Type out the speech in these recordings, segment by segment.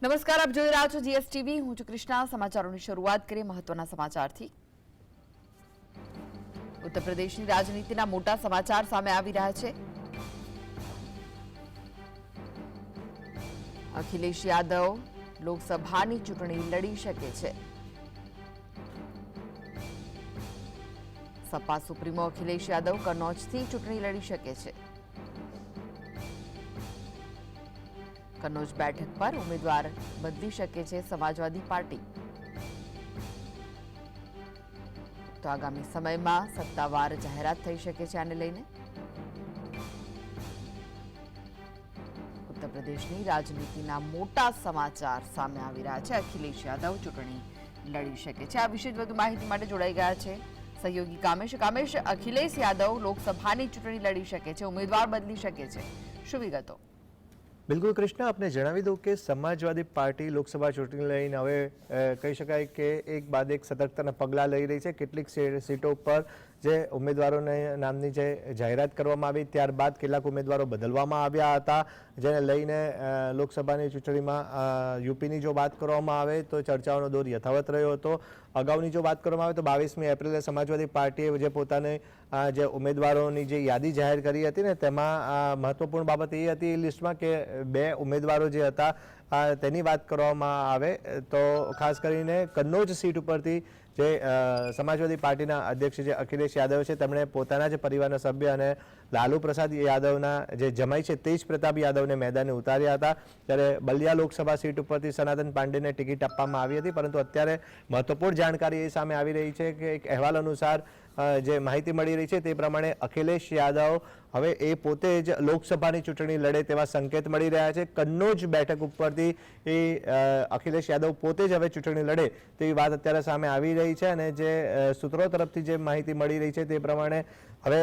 નમસ્કાર, આપ જોઈ રહ્યા છો જીએસટીવી। હું છું કૃષ્ણા। સમાચારોની શરૂઆત કરીએ મહત્વના સમાચારથી। ઉત્તર પ્રદેશની રાજનીતિના મોટા સમાચાર સામે આવી રહ્યા છે। અખિલેશ યાદવ લોકસભાની ચૂંટણી લડી શકે છે। સપા સુપ્રીમો અખિલેશ યાદવ કન્નૌજથી ચૂંટણી લડી શકે છે। કન્નૌજ બેઠક પર ઉમેદવાર બદલી શકે છે સમાજવાદી પાર્ટી। તો આગામી સમયમાં સત્તાવાર જાહેરાત થઈ શકે છે આને લઈને। ઉત્તર પ્રદેશની રાજનીતિના મોટા સમાચાર સામે આવી રહ્યા છે। અખિલેશ યાદવ ચૂંટણી લડી શકે છે। આ વિશે વધુ માહિતી માટે જોડાઈ ગયા છે સહયોગી કામેશ। કામેશ, અખિલેશ યાદવ લોકસભાની ચૂંટણી લડી શકે છે, ઉમેદવાર બદલી શકે છે, શું વિગતો? બિલકુલ કૃષ્ણ, આપને જણાવી દઉં કે સમાજવાદી પાર્ટી લોકસભા ચૂંટણી લઈને હવે કહી શકાય કે એક બાદ એક સતર્કતાના પગલાં લઈ રહી છે। કેટલીક સીટો પર જે ઉમેદવારોને નામની જે જાહેરાત કરવામાં આવી ત્યારબાદ કેટલાક ઉમેદવારો બદલવામાં આવ્યા હતા, જેને લઈને લોકસભાની ચૂંટણીમાં યુપીની જો વાત કરવામાં આવે તો ચર્ચાઓનો દોર યથાવત રહ્યો હતો। અગાઉની જો વાત કરવામાં આવે તો 22મી એપ્રિલે સમાજવાદી પાર્ટીએ જે પોતાને જે ઉમેદવારોની જે યાદી જાહેર કરી હતી ને તેમાં મહત્વપૂર્ણ બાબત એ હતી એ લિસ્ટમાં કે 2 ઉમેદવારો જે હતા તેની વાત કરવામાં આવે તો ખાસ કરીને કન્નૌજ સીટ ઉપરથી જે સમાજવાદી પાર્ટીના અધ્યક્ષ જે અખિલેશ યાદવ છે તેમણે પોતાના જ પરિવારના સભ્ય અને લાલુ પ્રસાદ યાદવના જે જમાઈ છે તેજ પ્રતાપ યાદવને મેદાને ઉતાર્યા હતા। ત્યારે બલિયા લોકસભા સીટ ઉપરથી સનાતન પાંડેને ટિકિટ આપવામાં આવી હતી, પરંતુ અત્યારે મહત્વપૂર્ણ જાણકારી એ સામે આવી રહી છે કે એક અહેવાલ અનુસાર જે માહિતી મળી રહી છે તે પ્રમાણે અખિલેશ યાદવ હવે એ પોતે જ લોકસભાની ચૂંટણી લડે તેવા સંકેત મળી રહ્યા છે। કન્નૌજ બેઠક ઉપરથી એ અખિલેશ યાદવ પોતે જ હવે ચૂંટણી લડે તેવી વાત અત્યારે સામે આવી રહી છે અને જે સૂત્રો તરફથી જે માહિતી મળી રહી છે તે પ્રમાણે હવે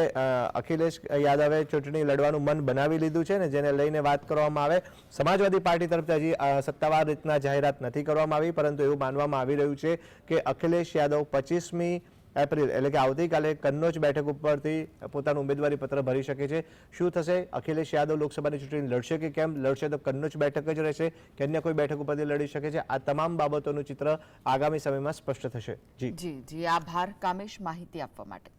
અખિલેશ યાદવે ચૂંટણી લડવાનું મન બનાવી લીધું છે ને જેને લઈને વાત કરવામાં આવે સમાજવાદી પાર્ટી તરફથી હજી સત્તાવાર રીતના જાહેરાત નથી કરવામાં આવી, પરંતુ એવું માનવામાં આવી રહ્યું છે કે અખિલેશ યાદવ 25મી એપ્રિલ એટલે કે આવતીકાલે કન્નૌજ બેઠક ઉપરથી પોતાનું ઉમેદવારી પત્ર ભરી શકે છે। શું થશે? અખિલેશ યાદવ લોકસભાની ચૂંટણી લડશે કે કેમ લડશે? તો કન્નૌજ બેઠક જ રહેશે કે અન્ય કોઈ બેઠક ઉપરથી લડી શકે છે? આ તમામ બાબતોનું ચિત્ર આગામી સમયમાં સ્પષ્ટ થશે। જી, આભાર કામેશ માહિતી આપવા માટે।